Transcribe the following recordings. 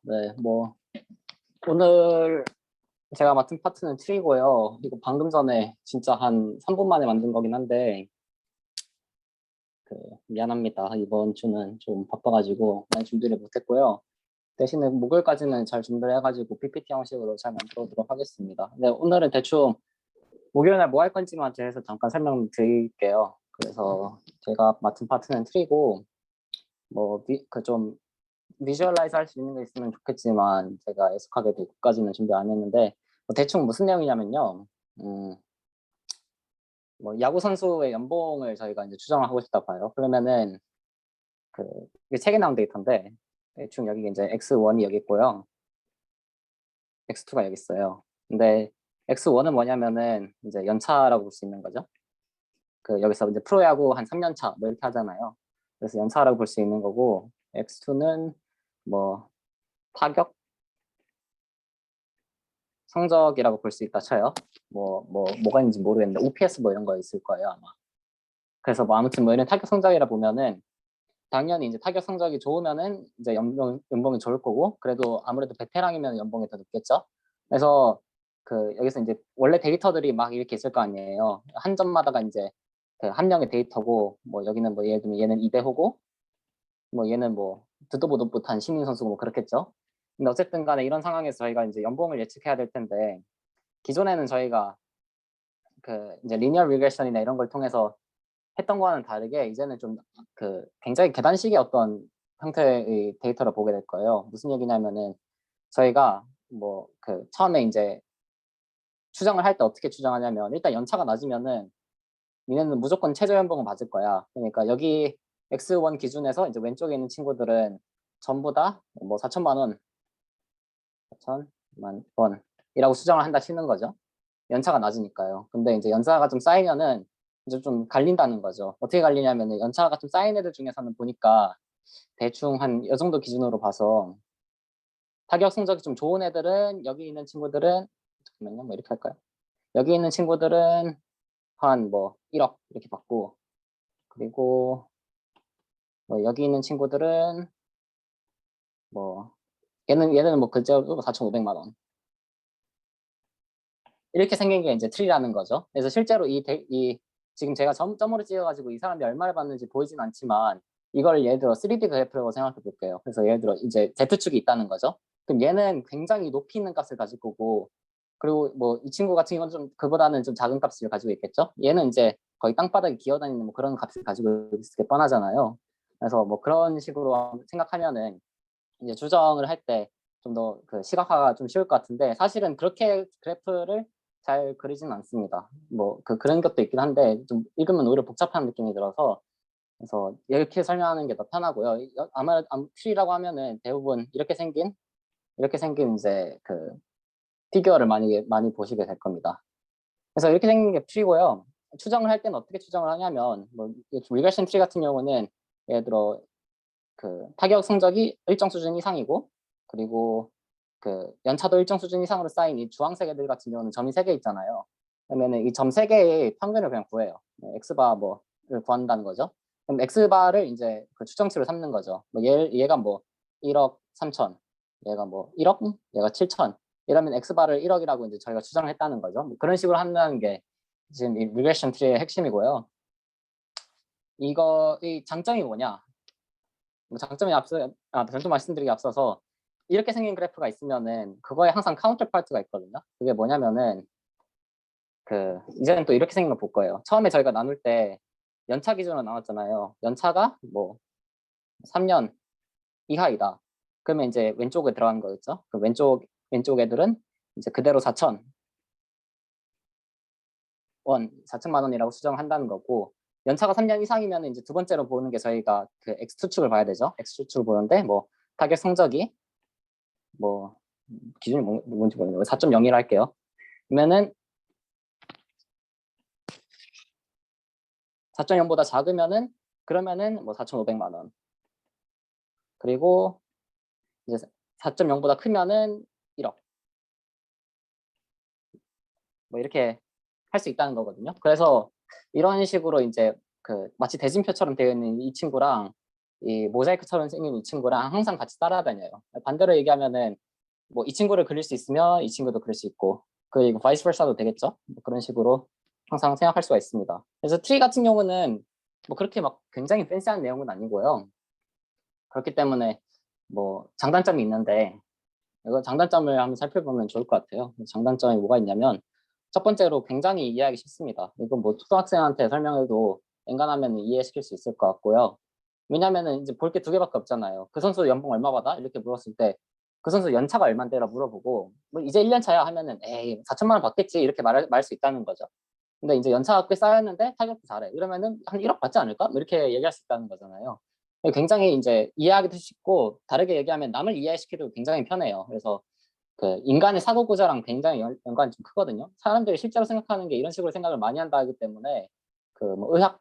네, 오늘 제가 맡은 파트는 트리고요. 이거 방금 전에 진짜 한 3분 만에 만든 거긴 한데, 미안합니다. 이번 주는 좀 바빠가지고 많이 준비를 못했고요. 대신에 목요일까지는 잘 준비를 해가지고 PPT 형식으로 잘 만들어보도록 하겠습니다. 네, 오늘은 대충 목요일 날 뭐 할 건지만 대해서 잠깐 설명드릴게요. 그래서 제가 맡은 파트는 트리고, 좀 비주얼라이즈 할 수 있는 게 있으면 좋겠지만 제가 애석하게도 그까지는 준비 안 했는데 대충 무슨 내용이냐면요. 음, 야구 선수의 연봉을 저희가 이제 추정을 하고 싶다 봐요. 그러면은 이게 책에 나온 데이터인데 대충 여기 이제 X1이 여기 있고요. X2가 여기 있어요. 근데 X1은 뭐냐면은 이제 연차라고 볼 수 있는 거죠. 여기서 이제 프로야구 한 3년 차 뭐 이렇게 하잖아요. 그래서 연차라고 볼 수 있는 거고 X2는 뭐 타격 성적이라고 볼 수 있다 쳐요. 뭐가 있는지 모르겠는데 OPS 뭐 이런 거 있을 거예요 아마. 그래서 아무튼 이런 타격 성적이라 보면은 당연히 이제 타격 성적이 좋으면은 이제 연봉이 좋을 거고, 그래도 아무래도 베테랑이면 연봉이 더 높겠죠. 그래서 여기서 이제 원래 데이터들이 막 이렇게 있을 거 아니에요. 한 점마다가 이제 한 명의 데이터고, 여기는 예를 들면 얘는 이대호고, 얘는 듣도 보도 못한 시민 선수고 그렇겠죠. 근데 어쨌든 간에 이런 상황에서 저희가 이제 연봉을 예측해야 될 텐데, 기존에는 저희가 이제 리니어 리그레션이나 이런 걸 통해서 했던 거와는 다르게 이제는 좀 굉장히 계단식의 어떤 형태의 데이터를 보게 될 거예요. 무슨 얘기냐면은 저희가 처음에 이제 추정을 할 때 어떻게 추정하냐면, 일단 연차가 낮으면은 니네는 무조건 최저 연봉을 받을 거야. 그러니까 여기 X1 기준에서 이제 왼쪽에 있는 친구들은 전부 다 4천만 원, 4천만 원이라고 수정을 한다 치는 거죠. 연차가 낮으니까요. 근데 이제 연차가 좀 쌓이면은 이제 좀 갈린다는 거죠. 어떻게 갈리냐면은 연차가 좀 쌓인 애들 중에서는 보니까 대충 한 이 정도 기준으로 봐서 타격 성적이 좀 좋은 애들은, 여기 있는 친구들은 잠깐만요, 이렇게 할까요? 여기 있는 친구들은 한 1억 이렇게 받고, 그리고 여기 있는 친구들은 얘는 글자로 4,500만 원 이렇게 생긴 게 이제 트리라는 거죠. 그래서 실제로 지금 제가 점으로 찍어가지고 이 사람이 얼마를 받는지 보이진 않지만, 이걸 예를 들어 3D 그래프라고 생각해 볼게요. 그래서 예를 들어 이제 Z축이 있다는 거죠. 그럼 얘는 굉장히 높이 있는 값을 가질 거고, 그리고 이 친구 같은 경우는 좀 그보다는 좀 작은 값을 가지고 있겠죠. 얘는 이제 거의 땅바닥에 기어다니는 그런 값을 가지고 있을 게 뻔하잖아요. 그래서 그런 식으로 생각하면은 이제 추정을 할 때 좀 더 시각화가 좀 쉬울 것 같은데, 사실은 그렇게 그래프를 잘 그리지는 않습니다. 그런 것도 있긴 한데 좀 읽으면 오히려 복잡한 느낌이 들어서, 그래서 이렇게 설명하는 게 더 편하고요. 아마 트리라고 하면은 대부분 이렇게 생긴 이제 피규어를 많이 보시게 될 겁니다. 그래서 이렇게 생긴 게 트리고요. 추정을 할 때는 어떻게 추정을 하냐면, 리그레션 트리 같은 경우는 예를 들어 타격 성적이 일정 수준 이상이고, 그리고 연차도 일정 수준 이상으로 쌓인 이 주황색 애들 같은 경우는 점이 3개 있잖아요. 그러면은 이 점 3개의 평균을 그냥 구해요. X바 를 구한다는 거죠. 그럼 X바를 이제 추정치로 삼는 거죠. 얘가 1억 3천, 얘가 1억, 얘가 7천, 이러면 X바를 1억이라고 이제 저희가 추정을 했다는 거죠. 그런 식으로 한다는 게 지금 이 리그레션 트리의 핵심이고요. 이 장점이 뭐냐? 장점 말씀드리기 앞서서, 이렇게 생긴 그래프가 있으면은 그거에 항상 카운터 파트가 있거든요. 그게 뭐냐면은 이제는 또 이렇게 생긴 거 볼 거예요. 처음에 저희가 나눌 때 연차 기준으로 나왔잖아요. 연차가 3년 이하이다. 그러면 이제 왼쪽에 들어간 거겠죠. 왼쪽 애들은 이제 그대로 4천만 원이라고 수정한다는 거고, 연차가 3년 이상이면 이제 두 번째로 보는 게 저희가 X축을 봐야 되죠. X축을 보는데 타격 성적이 기준이 뭔지 모르겠네요. 4.01 할게요. 그러면은 4.0보다 작으면은, 그러면은 4,500만 원. 그리고 이제 4.0보다 크면은 1억. 이렇게 할 수 있다는 거거든요. 그래서 이런 식으로 이제 마치 대진표처럼 되어 있는 이 친구랑 이 모자이크처럼 생긴 이 친구랑 항상 같이 따라다녀요. 반대로 얘기하면은 뭐 이 친구를 그릴 수 있으면 이 친구도 그릴 수 있고 그리고 바이스 버사도 되겠죠. 뭐 그런 식으로 항상 생각할 수가 있습니다. 그래서 트리 같은 경우는 뭐 그렇게 막 굉장히 팬시한 내용은 아니고요. 그렇기 때문에 뭐 장단점이 있는데 이거 장단점을 한번 살펴보면 좋을 것 같아요. 장단점이 뭐가 있냐면 첫 번째로 굉장히 이해하기 쉽습니다. 이건 뭐 초등학생한테 설명해도 엔간하면 이해시킬 수 있을 것 같고요. 왜냐면은 이제 볼 게 두 개밖에 없잖아요. 그 선수 연봉 얼마 받아? 이렇게 물었을 때 그 선수 연차가 얼마인데라 물어보고 뭐 이제 1년 차야 하면은 에이 4천만 원 받겠지 이렇게 말할 수 있다는 거죠. 근데 이제 연차가 꽤 쌓였는데 타격도 잘해. 이러면은 한 1억 받지 않을까? 뭐 이렇게 얘기할 수 있다는 거잖아요. 굉장히 이제 이해하기도 쉽고 다르게 얘기하면 남을 이해시키기도 굉장히 편해요. 그래서 그 인간의 사고 구조랑 굉장히 연관이 좀 크거든요. 사람들이 실제로 생각하는 게 이런 식으로 생각을 많이 한다 하기 때문에 그 뭐 의학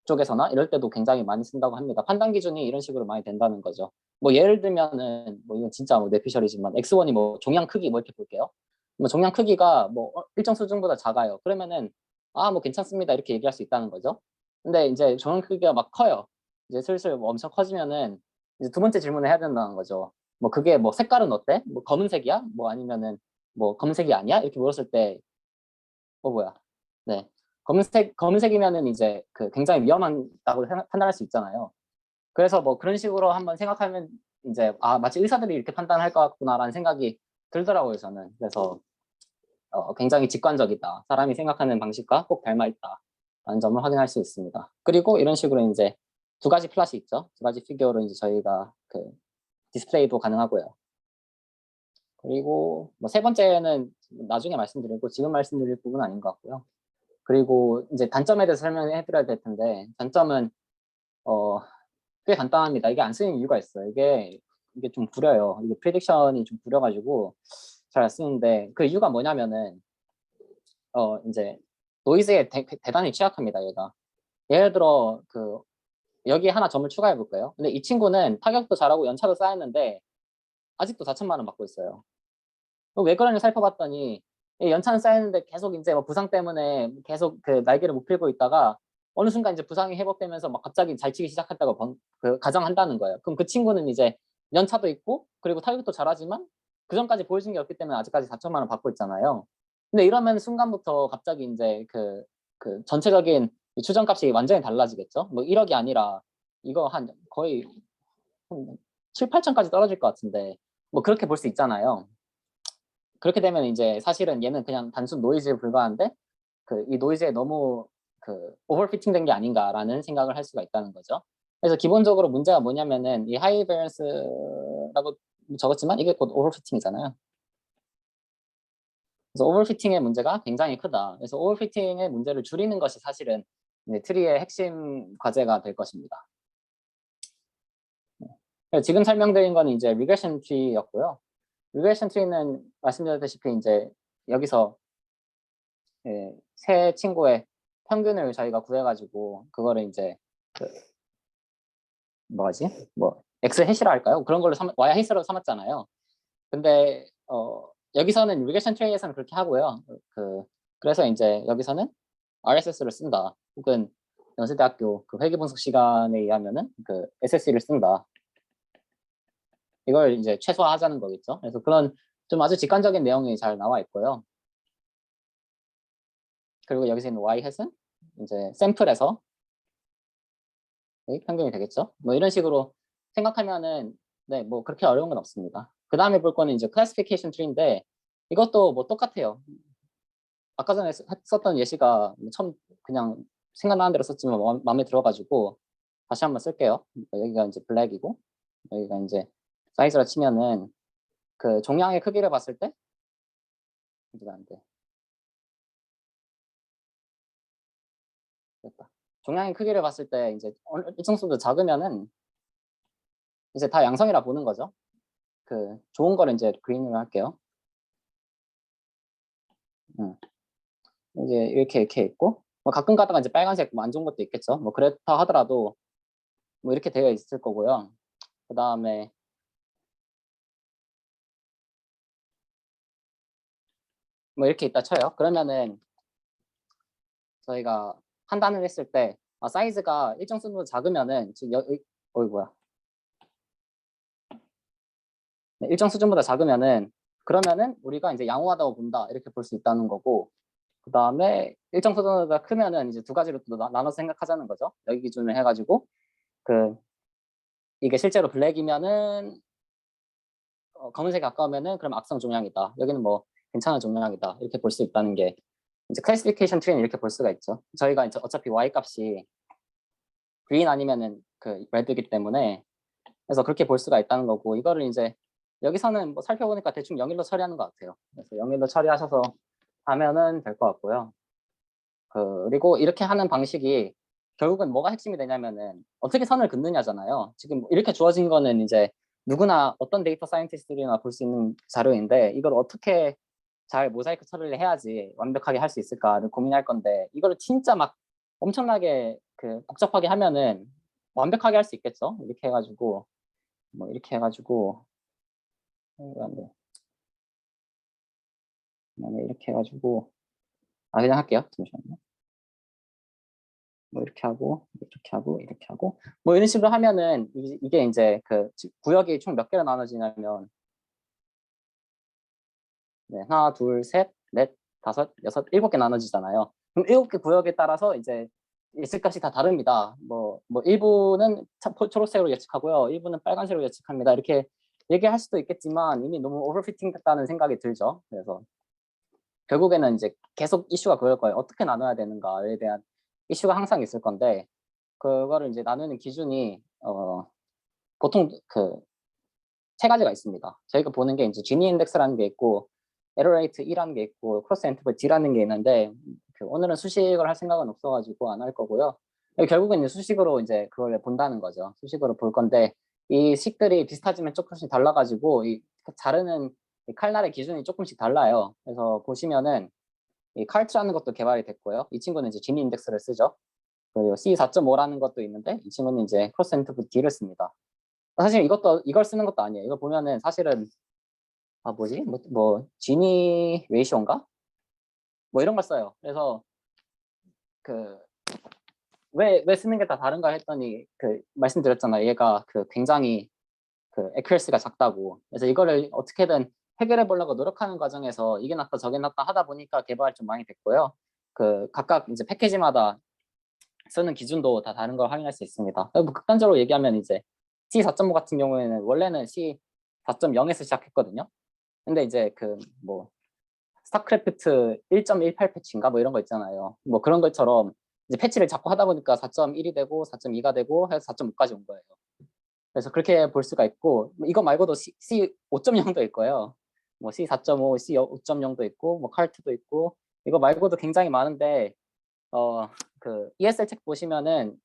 쪽에서나 이럴 때도 굉장히 많이 쓴다고 합니다. 판단 기준이 이런 식으로 많이 된다는 거죠. 뭐 예를 들면은 뭐 이건 진짜 뭐 뇌피셜이지만 X1이 뭐 종양 크기 뭐 이렇게 볼게요. 뭐 종양 크기가 뭐 일정 수준보다 작아요. 그러면은 아 뭐 괜찮습니다 이렇게 얘기할 수 있다는 거죠. 근데 이제 종양 크기가 막 커요. 이제 슬슬 뭐 엄청 커지면은 이제 두 번째 질문을 해야 된다는 거죠. 뭐 그게 뭐 색깔은 어때? 뭐 검은색이야? 뭐 아니면은 뭐 검은색이 아니야? 이렇게 물었을 때 뭐야? 네. 검은색이면은 이제 그 굉장히 위험하다고 판단할 수 있잖아요. 그래서 뭐 그런 식으로 한번 생각하면 이제 아 마치 의사들이 이렇게 판단할 것 같구나라는 생각이 들더라고요 저는. 그래서 굉장히 직관적이다. 사람이 생각하는 방식과 꼭 닮아 있다라는 점을 확인할 수 있습니다. 그리고 이런 식으로 이제 두 가지 플랫이 있죠. 두 가지 피규어로 이제 저희가 그 디스플레이도 가능하고요. 그리고 뭐 세 번째는 나중에 말씀드리고 지금 말씀드릴 부분은 아닌 것 같고요. 그리고 이제 단점에 대해서 설명해 드려야 될 텐데 단점은 어, 꽤 간단합니다. 이게 안 쓰는 이유가 있어요. 이게 좀 구려요. 이게 프리딕션이 좀 구려가지고 잘 안 쓰는데 그 이유가 뭐냐면은 이제 노이즈에 대단히 취약합니다. 얘가. 예를 들어 그 여기 하나 점을 추가해 볼까요? 근데 이 친구는 타격도 잘하고 연차도 쌓였는데 아직도 4천만 원 받고 있어요. 왜 그런지 살펴봤더니 이 연차는 쌓였는데 계속 이제 뭐 부상 때문에 계속 그 날개를 못 펴고 있다가 어느 순간 이제 부상이 회복되면서 막 갑자기 잘 치기 시작했다고 그 가정한다는 거예요. 그럼 그 친구는 이제 연차도 있고 그리고 타격도 잘하지만 그 전까지 보여준 게 없기 때문에 아직까지 4천만 원 받고 있잖아요. 근데 이러면 순간부터 갑자기 이제 그 전체적인 추정값이 완전히 달라지겠죠. 뭐 1억이 아니라 이거 한 거의 한 7, 8천까지 떨어질 것 같은데 뭐 그렇게 볼 수 있잖아요. 그렇게 되면 이제 사실은 얘는 그냥 단순 노이즈에 불과한데 그 이 노이즈에 너무 그 오버피팅 된 게 아닌가라는 생각을 할 수가 있다는 거죠. 그래서 기본적으로 문제가 뭐냐면은 이 하이 베런스라고 적었지만 이게 곧 오버피팅이잖아요. 그래서 오버피팅의 문제가 굉장히 크다. 그래서 오버피팅의 문제를 줄이는 것이 사실은 이제 트리의 핵심 과제가 될 것입니다. 지금 설명드린 거는 이제 리그레션 트리였고요. 리그레션 트리는 말씀드렸다시피 이제 여기서 세 친구의 평균을 저희가 구해가지고 그거를 이제 그 뭐지? 뭐 X 해시라 할까요? 그런 걸로 Y 해시로 삼았잖아요. 근데 여기서는 리그레션 트리에서는 그렇게 하고요. 그래서 이제 여기서는 RSS를 쓴다. 혹은 연세대학교 그 회계 분석 시간에 의하면은 그 SSE를 쓴다. 이걸 이제 최소화하자는 거겠죠. 그래서 그런 좀 아주 직관적인 내용이 잘 나와 있고요. 그리고 여기서 있는 Y 햇은 이제 샘플에서 평균이 되겠죠. 뭐 이런 식으로 생각하면은 네, 뭐 그렇게 어려운 건 없습니다. 그 다음에 볼 거는 이제 클래시피케이션 트리인데 이것도 뭐 똑같아요. 아까 전에 썼던 예시가 처음 그냥 생각나는 대로 썼지만 마음에 들어가지고 다시 한번 쓸게요. 여기가 이제 블랙이고 여기가 이제 사이즈라 치면은 그 종양의 크기를 봤을 때 이제 안 돼. 됐다. 종양의 크기를 봤을 때 이제 일정 수도 작으면은 이제 다 양성이라 보는 거죠. 그 좋은 거를 이제 그린으로 할게요. 이제 이렇게 있고 뭐 가끔 가다가 이제 빨간색 뭐 안 좋은 것도 있겠죠. 뭐 그렇다 하더라도 뭐 이렇게 되어 있을 거고요. 그 다음에 뭐 이렇게 있다 쳐요. 그러면은 저희가 판단을 했을 때 사이즈가 일정 수준으로 작으면은 지금 뭐야. 네, 일정 수준보다 작으면은 그러면은 우리가 이제 양호하다고 본다 이렇게 볼 수 있다는 거고, 그 다음에 일정 수준보다 크면은 이제 두 가지로 또 나눠서 생각하자는 거죠. 여기 기준을 해가지고 그 이게 실제로 블랙이면은 검은색에 가까우면은 그럼 악성 종양이다. 여기는 뭐 괜찮은 종양이다. 이렇게 볼 수 있다는 게 이제 클래시피케이션 트리는 이렇게 볼 수가 있죠. 저희가 이제 어차피 y 값이 green 아니면은 그 red이기 때문에 그래서 그렇게 볼 수가 있다는 거고, 이거를 이제 여기서는 뭐 살펴보니까 대충 0일로 처리하는 것 같아요. 그래서 0일로 처리하셔서 하면은 될 것 같고요. 그리고 이렇게 하는 방식이 결국은 뭐가 핵심이 되냐면은 어떻게 선을 긋느냐잖아요. 지금 이렇게 주어진 거는 이제 누구나 어떤 데이터 사이언티스트들이나 볼 수 있는 자료인데, 이걸 어떻게 잘 모자이크 처리를 해야지 완벽하게 할 수 있을까를 고민할 건데, 이거를 진짜 막 엄청나게 복잡하게 하면은 완벽하게 할 수 있겠죠. 이렇게 해가지고 뭐 이렇게 해가지고 네. 이렇게 해가지고 그냥 할게요. 잠시만요. 뭐 이렇게 하고 이렇게 하고 이렇게 하고 뭐 이런 식으로 하면은 이게 이제 그 구역이 총 몇 개로 나눠지냐면 네, 하나, 둘, 셋, 넷, 다섯, 여섯, 일곱 개 나눠지잖아요. 그럼 일곱 개 구역에 따라서 이제 예측값이 다 다릅니다. 뭐 일부는 초록색으로 예측하고요, 일부는 빨간색으로 예측합니다. 이렇게 얘기할 수도 있겠지만 이미 너무 오버피팅 됐다는 생각이 들죠. 그래서 결국에는 이제 계속 이슈가 그럴 거예요. 어떻게 나눠야 되는가에 대한 이슈가 항상 있을 건데, 그거를 이제 나누는 기준이 보통 그 세 가지가 있습니다. 저희가 보는 게 이제 지니 인덱스라는 게 있고, 에러 레이트 E라는 게 있고, 크로스 인터벌 D라는 게 있는데, 오늘은 수식을 할 생각은 없어가지고 안 할 거고요. 결국은 이제 수식으로 이제 그걸 본다는 거죠. 수식으로 볼 건데, 이 식들이 비슷하지만 조금씩 달라가지고 이 자르는 이 칼날의 기준이 조금씩 달라요. 그래서 보시면은 이 칼트라는 것도 개발이 됐고요. 이 친구는 이제 지니 인덱스를 쓰죠. 그리고 C4.5라는 것도 있는데, 이 친구는 이제 크로스 인터벌 D를 씁니다. 사실 이걸 쓰는 것도 아니에요. 이거 보면은 사실은 뭐지? 지니 레이쇼인가? 뭐 이런 걸 써요. 그래서 그 왜 쓰는 게 다 다른가 했더니 말씀드렸잖아요. 얘가 굉장히 에큐러시가 작다고. 그래서 이거를 어떻게든 해결해 보려고 노력하는 과정에서 이게 낫다 저게 낫다 하다 보니까 개발이 좀 많이 됐고요. 각각 이제 패키지마다 쓰는 기준도 다 다른 걸 확인할 수 있습니다. 뭐 극단적으로 얘기하면 이제 C4.5 같은 경우에는 원래는 C4.0에서 시작했거든요. 근데 이제 스타크래프트 1.18 패치인가 뭐 이런 거 있잖아요. 뭐 그런 것처럼 이제 패치를 자꾸 하다 보니까 4.1이 되고 4.2가 되고 해서 4.5까지 온 거예요. 그래서 그렇게 볼 수가 있고, 이거 말고도 C 5.0도 있고요. 뭐 C 4.5, C 5.0도 있고, 뭐 칼트도 있고, 이거 말고도 굉장히 많은데 ESL 책 보시면은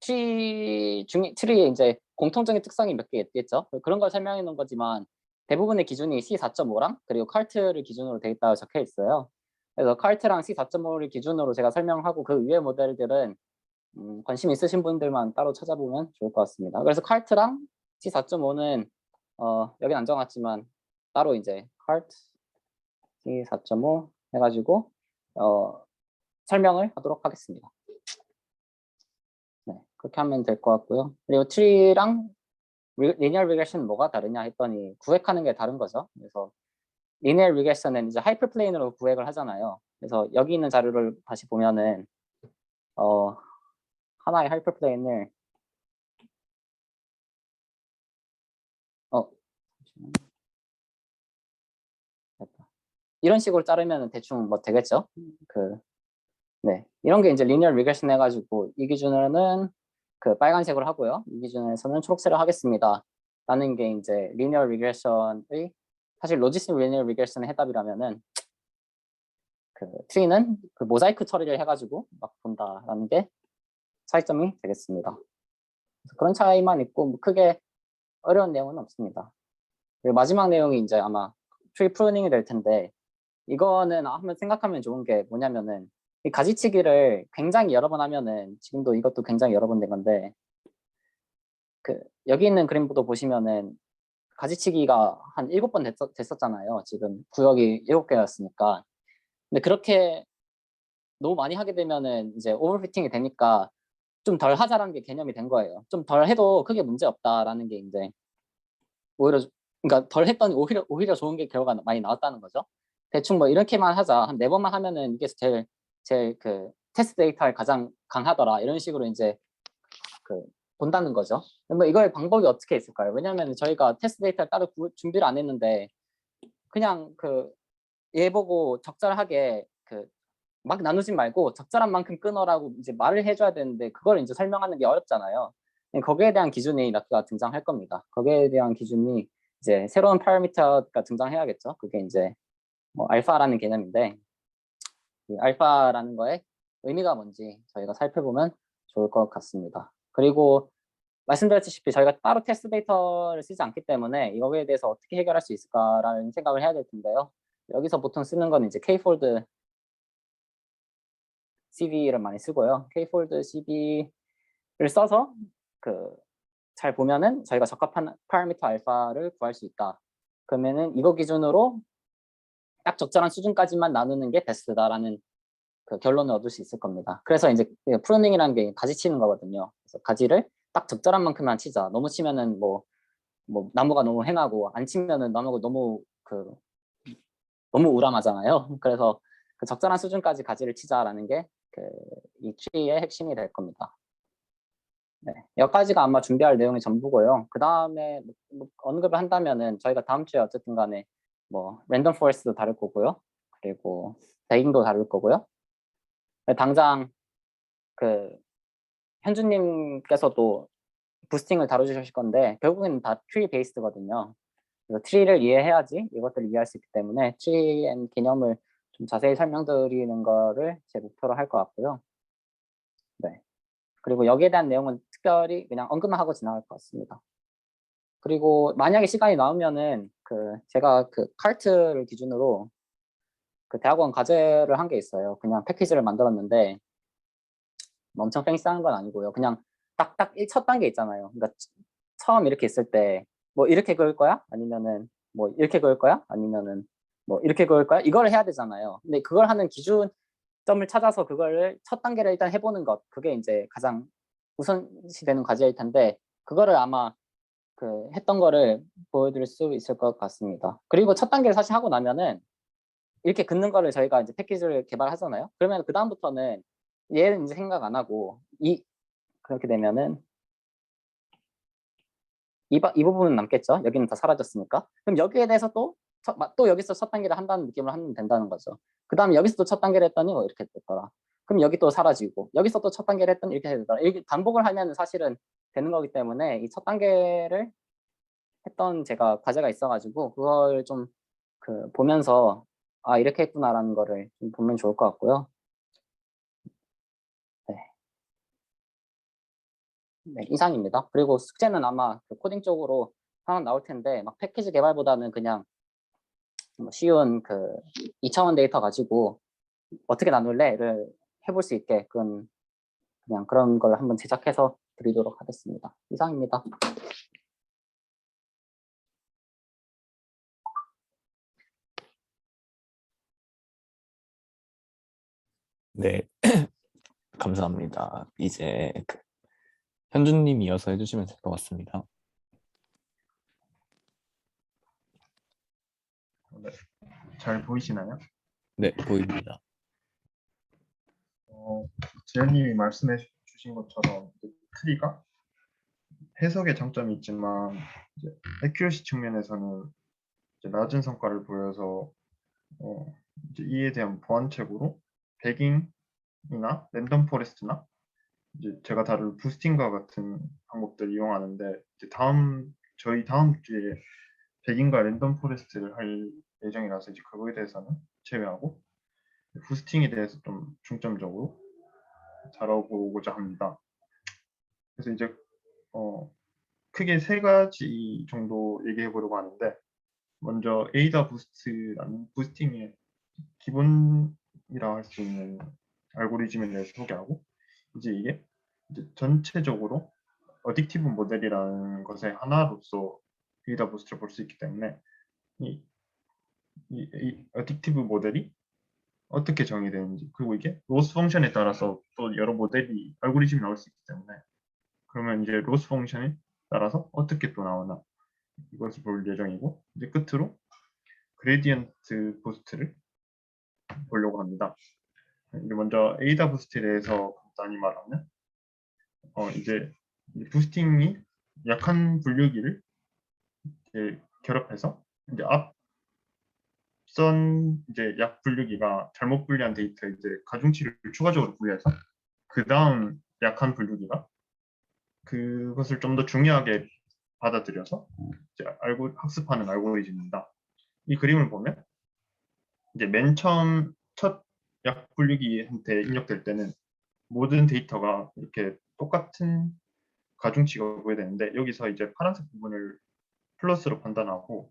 트리에 이제 공통적인 특성이 몇 개 있겠죠. 그런 걸 설명해 놓은 거지만 대부분의 기준이 C4.5랑 그리고 칼트를 기준으로 돼 있다고 적혀 있어요. 그래서 칼트랑 C4.5를 기준으로 제가 설명하고 그 위의 모델들은 관심 있으신 분들만 따로 찾아보면 좋을 것 같습니다. 그래서 칼트랑 C4.5는 여긴 안 정했지만 따로 이제 칼트 C4.5 해가지고 설명을 하도록 하겠습니다. 네, 그렇게 하면 될 것 같고요. 그리고 트리랑 리니어 리그레션은 뭐가 다르냐 했더니 구획하는 게 다른 거죠. 그래서 리니어 리그레션은 이제 하이퍼플레인으로 구획을 하잖아요. 그래서 여기 있는 자료를 다시 보면은 하나의 하이퍼플레인을 이런 식으로 자르면 대충 뭐 되겠죠. 네, 이런 게 이제 리니어 리그레션 해가지고 이 기준으로는 빨간색으로 하고요. 이 기준에서는 초록색을 하겠습니다. 라는 게 이제 리니어 리그레션의 사실 로지스틱 리니어 리그레션의 해답이라면은 트리는 모자이크 처리를 해가지고 막 본다라는 게 차이점이 되겠습니다. 그래서 그런 차이만 있고 뭐 크게 어려운 내용은 없습니다. 그리고 마지막 내용이 이제 아마 트리 프루닝이 될 텐데, 이거는 한번 생각하면 좋은 게 뭐냐면은 이 가지치기를 굉장히 여러 번 하면은, 지금도 이것도 굉장히 여러 번 된 건데 여기 있는 그림도 보시면은 가지치기가 한 7번 됐었잖아요. 지금 구역이 7개였으니까. 근데 그렇게 너무 많이 하게 되면은 이제 오버피팅이 되니까 좀 덜 하자라는 게 개념이 된 거예요. 좀 덜 해도 크게 문제 없다라는 게 이제 오히려 그러니까 덜 했더니 오히려 좋은 게 결과가 많이 나왔다는 거죠. 대충 뭐 이렇게만 하자 한 4번만 하면은 이게 제일 그 테스트 데이터에 가장 강하더라 이런 식으로 이제 그 본다는 거죠. 뭐 이거의 방법이 어떻게 있을까요? 왜냐하면 저희가 테스트 데이터를 따로 준비를 안 했는데 그냥 그 얘 보고 적절하게 그 막 나누지 말고 적절한 만큼 끊어라고 이제 말을 해줘야 되는데 그걸 이제 설명하는 게 어렵잖아요. 거기에 대한 기준이 가 등장할 겁니다. 거기에 대한 기준이 이제 새로운 파라미터가 등장해야겠죠. 그게 이제 뭐 알파라는 개념인데 이 알파라는 거의 의미가 뭔지 저희가 살펴보면 좋을 것 같습니다. 그리고 말씀드렸다시피 저희가 따로 테스트 데이터를 쓰지 않기 때문에 이거에 대해서 어떻게 해결할 수 있을까라는 생각을 해야 될 텐데요. 여기서 보통 쓰는 건 이제 K폴드 CV를 많이 쓰고요. K폴드 CV를 써서 그 잘 보면은 저희가 적합한 파라미터 알파를 구할 수 있다. 그러면은 이거 기준으로 딱 적절한 수준까지만 나누는 게 베스트다라는 그 결론을 얻을 수 있을 겁니다. 그래서 이제 프루닝이라는 게 가지 치는 거거든요. 그래서 가지를 딱 적절한 만큼만 치자. 너무 치면은 뭐 나무가 너무 행하고 안 치면은 나무가 너무 우람하잖아요. 그래서 그 적절한 수준까지 가지를 치자라는 게 그 이 트리의 핵심이 될 겁니다. 네, 여기까지가 아마 준비할 내용이 전부고요. 그 다음에 뭐 언급을 한다면은 저희가 다음 주에 어쨌든 간에 뭐 랜덤 포레스트도 다룰 거고요. 그리고 대깅도 다룰 거고요. 당장 그 현주님께서도 부스팅을 다뤄주실 건데 결국에는 다 트리 베이스거든요. 그래서 트리를 이해해야지 이것들을 이해할 수 있기 때문에 트리 앤 개념을 좀 자세히 설명드리는 거를 제 목표로 할 것 같고요. 네. 그리고 여기에 대한 내용은 특별히 그냥 언급만 하고 지나갈 것 같습니다. 그리고 만약에 시간이 나오면은 그 제가 그 카르트를 기준으로 그 대학원 과제를 한 게 있어요. 그냥 패키지를 만들었는데 뭐 엄청 팽쌍한 건 아니고요. 그냥 딱딱 첫 단계 있잖아요. 그러니까 처음 이렇게 있을 때 뭐 이렇게 그을 거야? 아니면은 뭐 이렇게 그을 거야? 아니면은 뭐 이렇게 그을 거야? 이거를 해야 되잖아요. 근데 그걸 하는 기준점을 찾아서 그거를 첫 단계를 일단 해보는 것 그게 이제 가장 우선시 되는 과제일 텐데 그거를 아마 그 했던 거를 보여드릴 수 있을 것 같습니다. 그리고 첫 단계를 사실 하고 나면은 이렇게 긋는 거를 저희가 이제 패키지를 개발하잖아요. 그러면 그 다음부터는 얘는 이제 생각 안 하고 그렇게 되면은 이 부분은 남겠죠. 여기는 다 사라졌으니까. 그럼 여기에 대해서 또 여기서 첫 단계를 한다는 느낌을 하면 된다는 거죠. 그 다음에 여기서 또 첫 단계를 했더니 뭐 이렇게 됐더라. 그럼 여기 또 사라지고 여기서 또 첫 단계를 했더니 이렇게 되더라. 이렇게 반복을 하면 사실은 되는 거기 때문에 이 첫 단계를 했던 제가 과제가 있어가지고 그걸 좀 그 보면서 아 이렇게 했구나라는 거를 좀 보면 좋을 것 같고요. 네. 네, 이상입니다. 그리고 숙제는 아마 그 코딩 쪽으로 하나 나올 텐데 막 패키지 개발보다는 그냥 뭐 쉬운 그 2차원 데이터 가지고 어떻게 나눌래를 해볼 수 있게 그냥 그런 걸 한번 제작해서 드리도록 하겠습니다. 이상입니다. 네, 감사합니다. 이제 현준님 이어서 해주시면 될 것 같습니다. 네, 잘 보이시나요? 네, 보입니다. 재현님이 말씀해 주신 것처럼 트리가 해석의 장점이 있지만 이제 애큐러시 측면에서는 이제 낮은 성과를 보여서 이제 이에 대한 보완책으로 배깅이나 랜덤 포레스트나 이제 제가 다룰 부스팅과 같은 방법들을 이용하는데 이제 저희 다음 주에 배깅과 랜덤 포레스트를 할 예정이라서 이제 그거에 대해서는 제외하고 부스팅에 대해서 좀 중점적으로 다뤄보고자 합니다. 그래서 이제 크게 세 가지 정도 얘기해 보려고 하는데 먼저 에이다 부스트라는 부스팅의 기본이라 할 수 있는 알고리즘에 대해서 소개하고 이제 이게 이제 전체적으로 어딕티브 모델이라는 것의 하나로서 에이다 부스트를 볼 수 있기 때문에 이 어딕티브 모델이 어떻게 정의되는지, 그리고 이게 로스 펑션에 따라서 또 여러 모델이 알고리즘이 나올 수 있기 때문에, 그러면 이제 로스 펑션에 따라서 어떻게 또 나오나 이것을 볼 예정이고, 이제 끝으로 그레디언트 부스트를 보려고 합니다. 이제 먼저 에이다 부스트에 대해서 간단히 말하면, 이제 이 부스팅이 약한 분류기를 이제 결합해서 이제 앞선 이제 약 분류기가 잘못 분류한 데이터 이제 가중치를 추가적으로 분류해서 그 다음 약한 분류기가 그것을 좀 더 중요하게 받아들여서 이제 학습하는 알고리즘입니다. 이 그림을 보면 이제 맨 처음 첫 약 분류기한테 입력될 때는 모든 데이터가 이렇게 똑같은 가중치가 구해되는데, 여기서 이제 파란색 부분을 플러스로 판단하고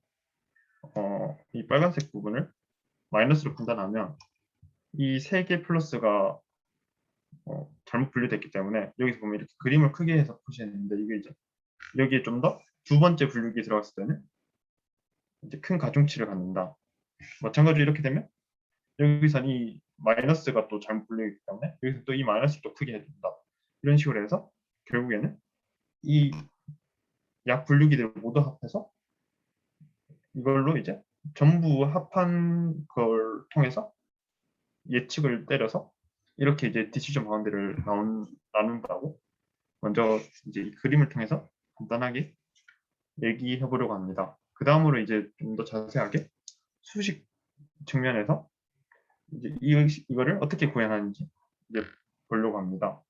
이 빨간색 부분을 마이너스로 판단하면 이 세 개 플러스가 잘못 분류됐기 때문에, 여기서 보면 이렇게 그림을 크게 해서 표시했는데, 이게 이제 여기에 좀 더 두 번째 분류기 들어갔을 때는 이제 큰 가중치를 갖는다. 마찬가지로 이렇게 되면 여기선 이 마이너스가 또 잘못 분류이기 때문에 여기서 또 이 마이너스를 또 크게 해준다. 이런 식으로 해서 결국에는 이 약 분류기들을 모두 합해서 이걸로 이제 전부 합한 걸 통해서 예측을 때려서 이렇게 이제 디시전 바운드를 나눈다고 먼저 이제 이 그림을 통해서 간단하게 얘기해 보려고 합니다. 그 다음으로 이제 좀 더 자세하게 수식 측면에서 이제 이거를 어떻게 구현하는지 이제 보려고 합니다.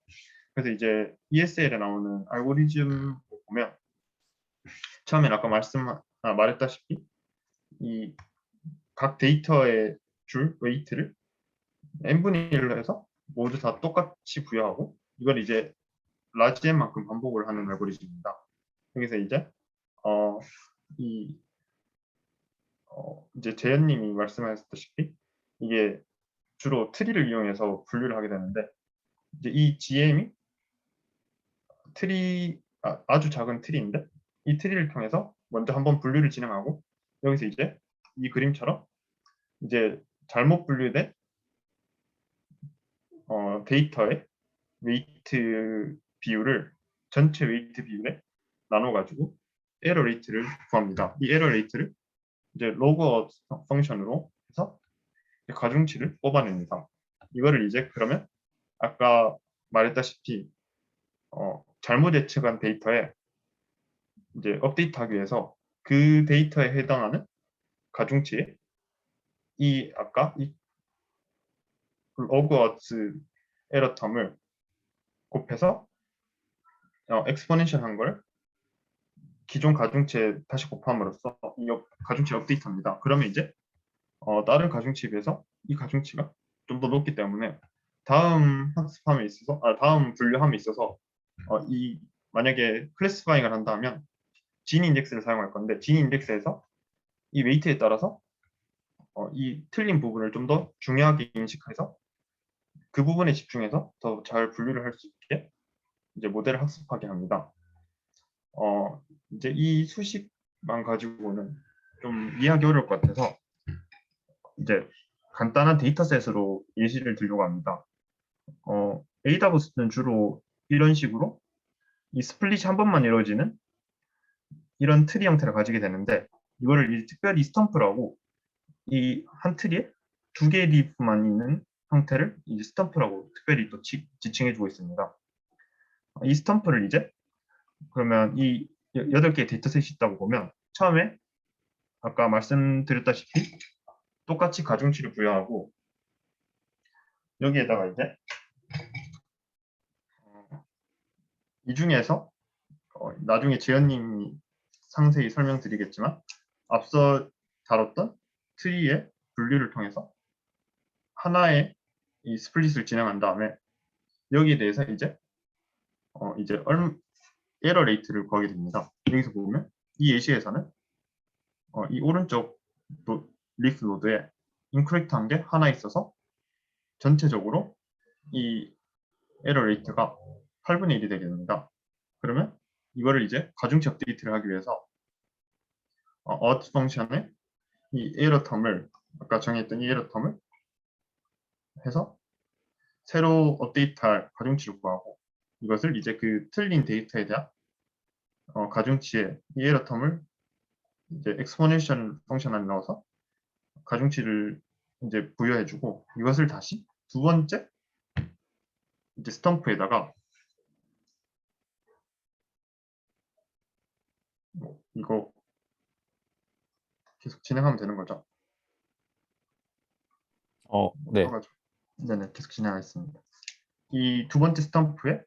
그래서 이제 ESL에 나오는 알고리즘을 보면 처음에 아까 말했다시피 이 각 데이터의 줄 웨이트를 n분의 1로 해서 모두 다 똑같이 부여하고 이걸 이제 라지 n만큼 반복을 하는 알고리즘입니다. 여기서 이제 이 이제 재현님이 말씀하셨다시피 이게 주로 트리를 이용해서 분류를 하게 되는데, 이제 이 GM이 아주 작은 트리인데 이 트리를 통해서 먼저 한번 분류를 진행하고, 여기서 이제 이 그림처럼 이제 잘못 분류된 데이터의 웨이트 비율을 전체 웨이트 비율에 나눠가지고 에러 레이트를 구합니다. 이 에러 레이트를 이제 로그 펑션으로 해서 가중치를 뽑아냅니다. 이거를 이제 그러면 아까 말했다시피 잘못 예측한 데이터에 이제 업데이트하기 위해서 그 데이터에 해당하는 가중치에 아까 이 로그워츠 에러 텀을 곱해서 엑스포넨셜한 걸 기존 가중치에 다시 곱함으로써 이 가중치를 업데이트합니다. 그러면 이제 다른 가중치에 비해서 이 가중치가 좀 더 높기 때문에 다음 분류함에 있어서 이 만약에 클래시파잉을 한다면 지니 인덱스를 사용할 건데, 지니 인덱스에서 이 웨이트에 따라서 이 틀린 부분을 좀 더 중요하게 인식해서 그 부분에 집중해서 더 잘 분류를 할 수 있게 이제 모델을 학습하게 합니다. 이제 이 수식만 가지고는 좀 이해하기 어려울 것 같아서 이제 간단한 데이터셋으로 예시를 들려고 합니다. AWS는 주로 이런 식으로 이 스플릿이 한 번만 이루어지는 이런 트리 형태를 가지게 되는데, 이거를 특별히 스텀프라고, 이 한 트리에 두 개의 리프만 있는 형태를 이제 스탬프라고 특별히 또 지칭해주고 있습니다. 이 스탬프를 이제 그러면 이 8개의 데이터셋이 있다고 보면 처음에 아까 말씀드렸다시피 똑같이 가중치를 부여하고, 여기에다가 이제 이 중에서 나중에 재현님이 상세히 설명드리겠지만 앞서 다뤘던 트리의 분류를 통해서 하나의 이 스플릿을 진행한 다음에 여기에 대해서 이제 에러 레이트를 구하게 됩니다. 여기서 보면 이 예시에서는 이 오른쪽 리프 노드에 인커렉트한 게 하나 있어서 전체적으로 이 에러 레이트가 8분의 1이 되게 됩니다. 그러면 이거를 이제 가중치 업데이트를 하기 위해서 auth 펑션에 이 에러 텀을 아까 정했던 이 에러 텀을 해서 새로 업데이트할 가중치를 구하고 이것을 이제 그 틀린 데이터에 대한 가중치의 이 에러 텀을 이제 엑스포넨셜 펑션 안에 넣어서 가중치를 이제 부여해주고 이것을 다시 두 번째 이제 스탬프에다가 이거 계속 진행하면 되는 거죠. 네. 네네, 계속 진행하겠습니다. 이 두 번째 스탬프에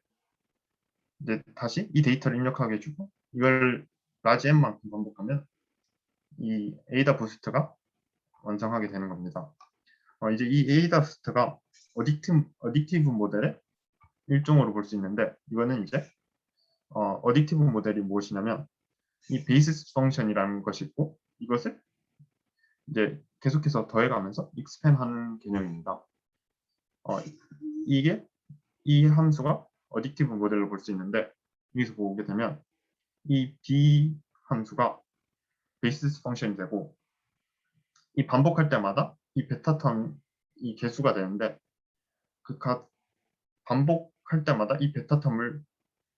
이제 다시 이 데이터를 입력하게 해주고 이걸 라지 n만큼 반복하면 이 에이다 부스트가 완성하게 되는 겁니다. 이제 이 에이다 부스트가 어딕티브 모델의 일종으로 볼 수 있는데 이거는 이제 어딕티브 모델이 무엇이냐면 이 베이시스 펑션이라는 것이 있고 이것을 이제 계속해서 더해가면서 익스펜하는 개념입니다. 이게 이 함수가 어딕티브 모델로 볼 수 있는데 여기서 보게 되면 이 b 함수가 베이시스 펑션이 되고 이 반복할 때마다 이 베타 텀 이 개수가 되는데 그 각 반복할 때마다 이 베타 텀을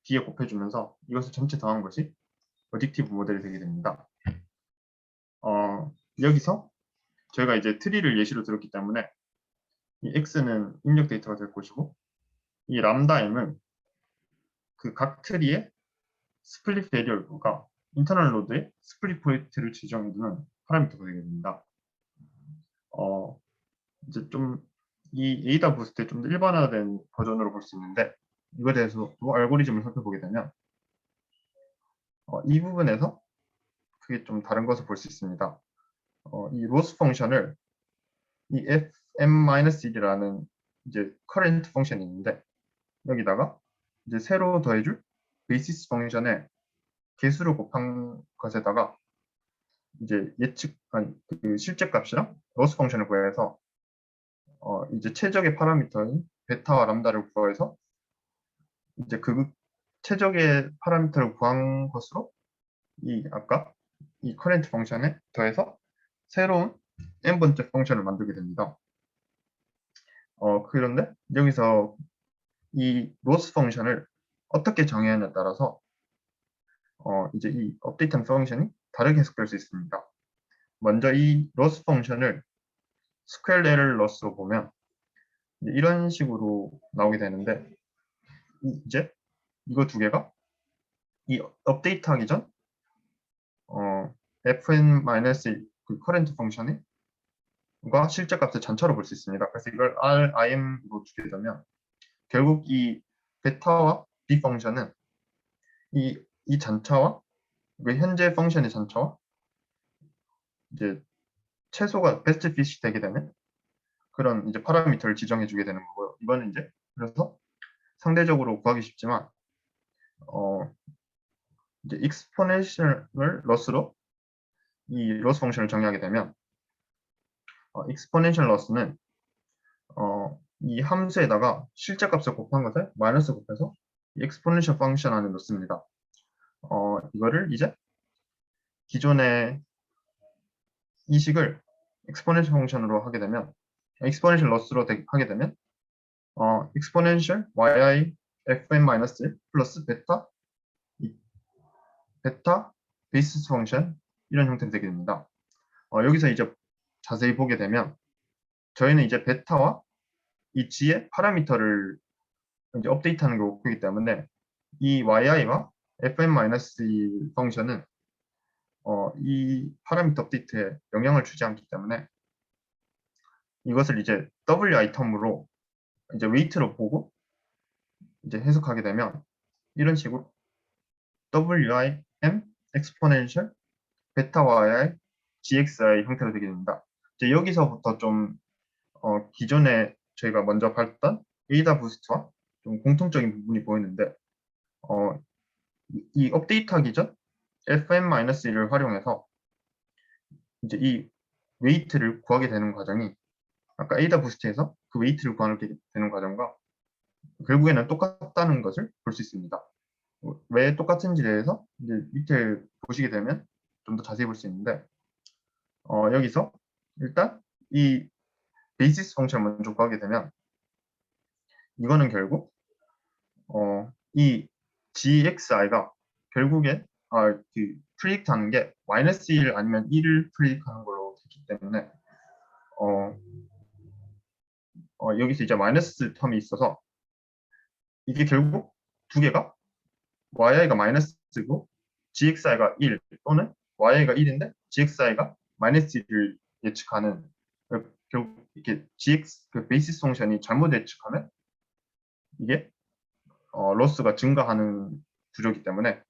b에 곱해주면서 이것을 전체 더한 것이 어딕티브 모델이 되게 됩니다. 여기서 저희가 이제 트리를 예시로 들었기 때문에 이 x는 입력 데이터가 될 것이고 이 람다 m은 그 각 트리의 스플릿 베리어블과 인터널 노드의 스플릿 포인트를 지정해주는 파라미터가 되게 됩니다. 이제 좀 이 에이다 부스트의 좀 더 일반화된 버전으로 볼 수 있는데 이거에 대해서 또 알고리즘을 살펴보게 되면 이 부분에서 그게 좀 다른 것을 볼 수 있습니다. 이 로스 펑션을 이 fm-1이라는 이제 current 펑션이 있는데 여기다가 이제 새로 더해줄 베이시스 펑션의 개수를 곱한 것에다가 이제 그 실제 값이랑 로스 펑션을 구해서 이제 최적의 파라미터인 베타와 람다를 구해서 이제 그 최적의 파라미터를 구한 것으로 이 아까 이 커렌트 펑션에 더해서 새로운 n번째 펑션을 만들게 됩니다. 그런데 여기서 이 로스 펑션을 어떻게 정의하냐에 따라서 이제 이 업데이트한 펑션이 다르게 해석될 수 있습니다. 먼저 이 로스 펑션을 스퀘어 에러 로스로 보면 이런 식으로 나오게 되는데 이제 이거 두 개가 이 업데이트하기 전 fn-1 그 커렌트 펑션과 실제 값의 잔차로 볼 수 있습니다. 그래서 이걸 RIM으로 주게 되면 결국 이 베타와 b 펑션은 이 잔차와 그 현재 펑션의 잔차와 이제 최소가 베스트 핏이 되게 되는 그런 이제 파라미터를 지정해 주게 되는 거고요. 이거는 이제 그래서 상대적으로 구하기 쉽지만 이제 익스포넨셜 러스로 이 로스 펑션을 정의하게 되면 익스포넨셜 러스는 이 함수에다가 실제 값을 곱한 것을 마이너스 곱해서 익스포넨셜 펑션 안에 넣습니다. 이거를 이제 기존의 이 식을 익스포넨셜 펑션으로 하게 되면 익스포넨셜 러스로 하게 되면 익스포넨셜 yi fn-1 플러스 베타 베이시스 펑션 이런 형태로 되게 됩니다. 여기서 이제 자세히 보게 되면 저희는 이제 베타와 이 g의 파라미터를 이제 업데이트하는 게 목표이기 때문에 이 yi와 fn-2 펑션은 이 파라미터 업데이트에 영향을 주지 않기 때문에 이것을 이제 wi 텀으로 이제 웨이트로 보고 이제 해석하게 되면 이런 식으로 wi m exponential 베타 yi gxi 형태로 되게 됩니다. 이제 여기서부터 좀 기존에 저희가 먼저 봤던 에이다 부스트와 좀 공통적인 부분이 보이는데 이 업데이트하기 전 fn-1을 활용해서 이제 이 웨이트를 구하게 되는 과정이 아까 에이다 부스트에서 그 웨이트를 구하게 되는 과정과 결국에는 똑같다는 것을 볼 수 있습니다. 왜 똑같은지에 대해서 이제 밑에 보시게 되면 좀 더 자세히 볼 수 있는데 여기서 일단 이 베이시스 펑션을 먼저 구하게 되면 이거는 결국 이 gxi가 결국에 그 프리딕트 하는 게 마이너스 1 아니면 1을 프리딕트 하는 걸로 됐기 때문에 여기서 이제 마이너스 텀이 있어서 이게 결국 두 개가 yi가 마이너스고 gxi가 1 또는 yi가 1인데 gxi가 마이너스 1을 예측하는 결국 이렇게 그 베이시스 펑션이 잘못 예측하면 이게 로스가 증가하는 구조이기 때문에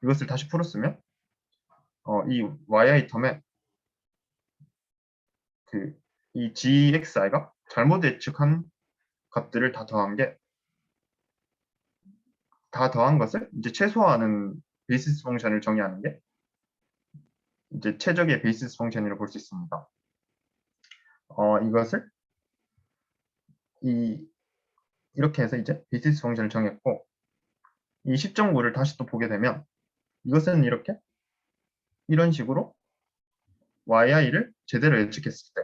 이것을 다시 풀었으면 이 yi 텀에 이 gxi가 잘못 예측한 값들을 다 더한 것을 이제 최소화하는 베이시스 펑션을 정의하는 게 이제 최적의 베이시스 펑션이라고 볼 수 있습니다. 이것을 이렇게 해서 이제 베이시스 펑션을 정했고 이 10.9를 다시 또 보게 되면 이것은 이런 식으로 yi를 제대로 예측했을 때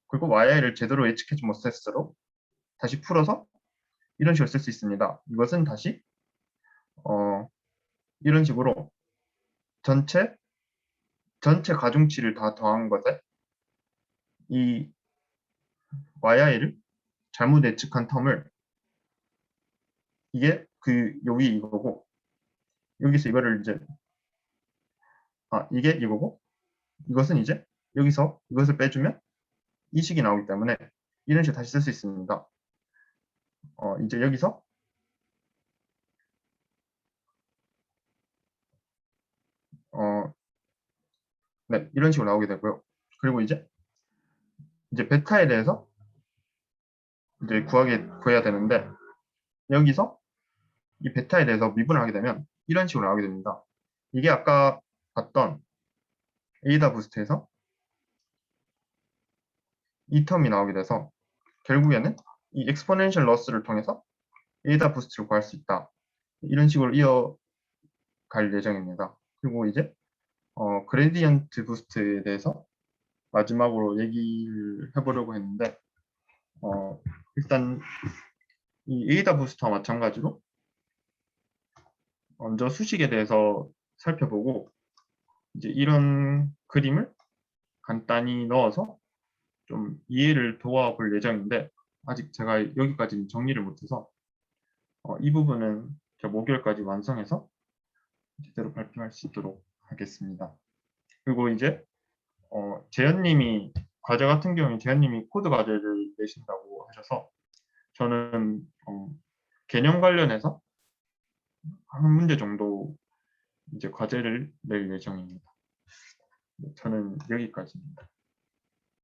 그리고 yi를 제대로 예측하지 못했을수록 다시 풀어서 이런 식으로 쓸 수 있습니다. 이것은 다시 이런 식으로 전체 가중치를 다 더한 것에 이 yi를 잘못 예측한 텀을 이게 여기 이거고 여기서 이거를 이제 이게 이거고 이것은 이제 여기서 이것을 빼주면 이 식이 나오기 때문에 이런 식으로 다시 쓸 수 있습니다. 이제 여기서 네, 이런 식으로 나오게 되고요. 그리고 이제 베타에 대해서 이제 구해야 되는데 여기서 이 베타에 대해서 미분을 하게 되면 이런 식으로 나오게 됩니다. 이게 아까 봤던 에이다 부스트에서 이 텀이 나오게 돼서 결국에는 이 엑스포넨셜 러스를 통해서 에이다 부스트를 구할 수 있다. 이런 식으로 이어갈 예정입니다. 그리고 이제 그레디언트 부스트에 대해서 마지막으로 얘기를 해보려고 했는데 일단 이 에이다 부스트와 마찬가지로 먼저 수식에 대해서 살펴보고 이제 이런 그림을 간단히 넣어서 좀 이해를 도와볼 예정인데 아직 제가 여기까지 정리를 못해서 이 부분은 목요일까지 완성해서 제대로 발표할 수 있도록 하겠습니다. 그리고 이제 재현님이 과제 같은 경우에 재현님이 코드 과제를 내신다고 하셔서 저는 개념 관련해서 한 문제 정도 이제 과제를 낼 예정입니다. 저는 여기까지입니다.